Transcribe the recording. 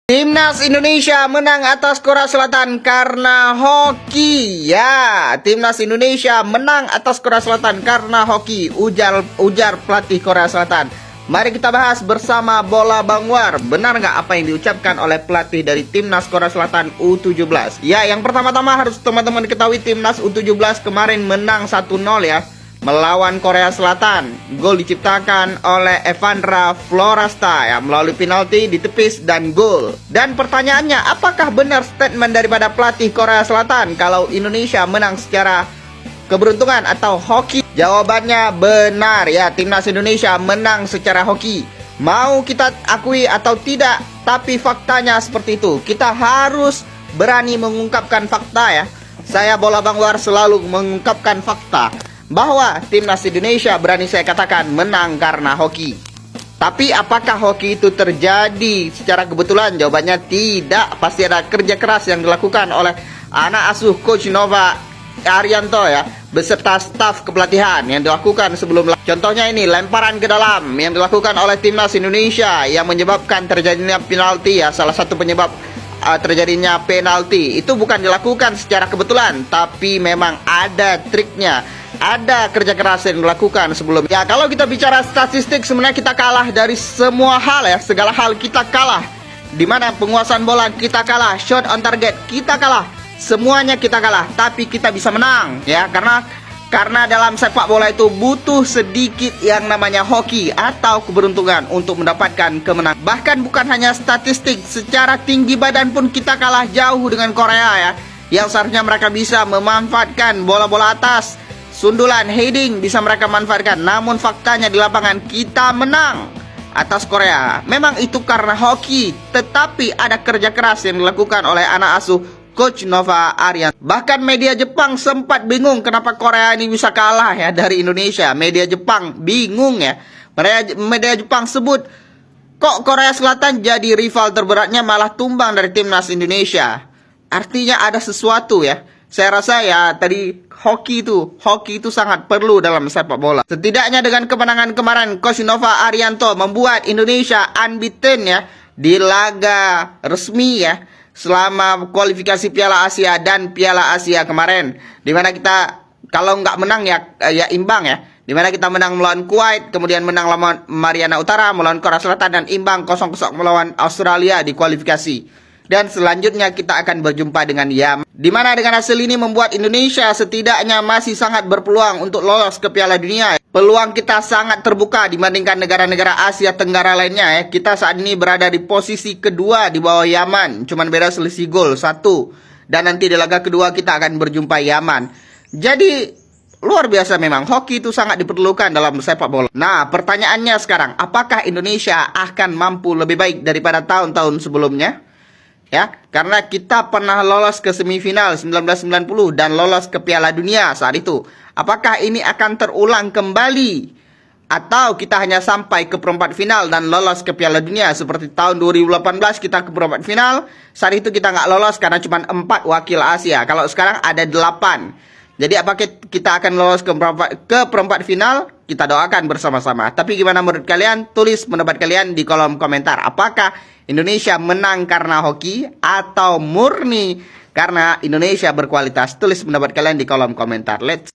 Timnas Indonesia menang atas Korea Selatan karena hoki. Ya, Timnas Indonesia menang atas Korea Selatan karena hoki, ujar pelatih Korea Selatan. Mari kita bahas bersama Bola Bangwar. Benar nggak apa yang diucapkan oleh pelatih dari Timnas Korea Selatan U17? Ya, yang pertama-tama harus teman-teman ketahui Timnas U17 kemarin menang 1-0 ya, melawan Korea Selatan. Gol diciptakan oleh Evandra Florasta ya, melalui penalti ditepis dan gol. Dan pertanyaannya, apakah benar statement daripada pelatih Korea Selatan kalau Indonesia menang secara keberuntungan atau hoki? Jawabannya benar ya, Timnas Indonesia menang secara hoki. Mau kita akui atau tidak, tapi faktanya seperti itu. Kita harus berani mengungkapkan fakta ya. Saya Bola Bangwar selalu mengungkapkan fakta bahwa Timnas Indonesia berani saya katakan menang karena hoki. Tapi apakah hoki itu terjadi secara kebetulan? Jawabannya tidak. Pasti ada kerja keras yang dilakukan oleh anak asuh Coach Nova Arianto ya, beserta staf kepelatihan yang dilakukan sebelum. Contohnya ini, lemparan ke dalam yang dilakukan oleh Timnas Indonesia yang menyebabkan terjadinya penalti ya. Salah satu penyebab terjadinya penalti itu bukan dilakukan secara kebetulan, tapi memang ada triknya, ada kerja keras yang dilakukan sebelumnya. Ya, kalau kita bicara statistik, sebenarnya kita kalah dari semua hal ya, segala hal kita kalah. Dimana penguasaan bola kita kalah, shot on target kita kalah, semuanya kita kalah, tapi kita bisa menang ya, karena dalam sepak bola itu butuh sedikit yang namanya hoki atau keberuntungan untuk mendapatkan kemenangan. Bahkan bukan hanya statistik, secara tinggi badan pun kita kalah jauh dengan Korea ya, yang seharusnya mereka bisa memanfaatkan bola-bola atas, sundulan, heading bisa mereka manfaatkan. Namun faktanya di lapangan kita menang atas Korea. Memang itu karena hoki, tetapi ada kerja keras yang dilakukan oleh anak asuh Coach Nova Arianto. Bahkan media Jepang sempat bingung kenapa Korea ini bisa kalah ya dari Indonesia. Media Jepang bingung ya. Media Jepang sebut, kok Korea Selatan jadi rival terberatnya malah tumbang dari Timnas Indonesia. Artinya ada sesuatu ya. Saya rasa ya tadi hoki itu sangat perlu dalam sepak bola. Setidaknya dengan kemenangan kemarin, Coach Nova Arianto membuat Indonesia unbeaten ya di laga resmi ya selama kualifikasi Piala Asia dan Piala Asia kemarin, dimana kita kalau nggak menang ya imbang ya, dimana kita menang melawan Kuwait, kemudian menang lawan Mariana Utara, melawan Korea Selatan, dan imbang 0-0 melawan Australia di kualifikasi. Dan selanjutnya kita akan berjumpa dengan Yaman, dimana dengan hasil ini membuat Indonesia setidaknya masih sangat berpeluang untuk lolos ke Piala Dunia. Peluang kita sangat terbuka dibandingkan negara-negara Asia Tenggara lainnya ya. Kita saat ini berada di posisi kedua di bawah Yaman, cuman beda selisih gol 1. Dan nanti di laga kedua kita akan berjumpa Yaman. Jadi luar biasa, memang hoki itu sangat diperlukan dalam sepak bola. Nah, pertanyaannya sekarang, apakah Indonesia akan mampu lebih baik daripada tahun-tahun sebelumnya? Ya, karena kita pernah lolos ke semifinal 1990 dan lolos ke Piala Dunia saat itu. Apakah ini akan terulang kembali? Atau kita hanya sampai ke perempat final dan lolos ke Piala Dunia seperti tahun 2018 kita ke perempat final, saat itu kita nggak lolos karena cuma 4 wakil Asia. Kalau sekarang ada 8. Jadi apakah kita akan lolos ke perempat final? Kita doakan bersama-sama. Tapi gimana menurut kalian? Tulis pendapat kalian di kolom komentar. Apakah Indonesia menang karena hoki atau murni karena Indonesia berkualitas? Tulis pendapat kalian di kolom komentar. Let's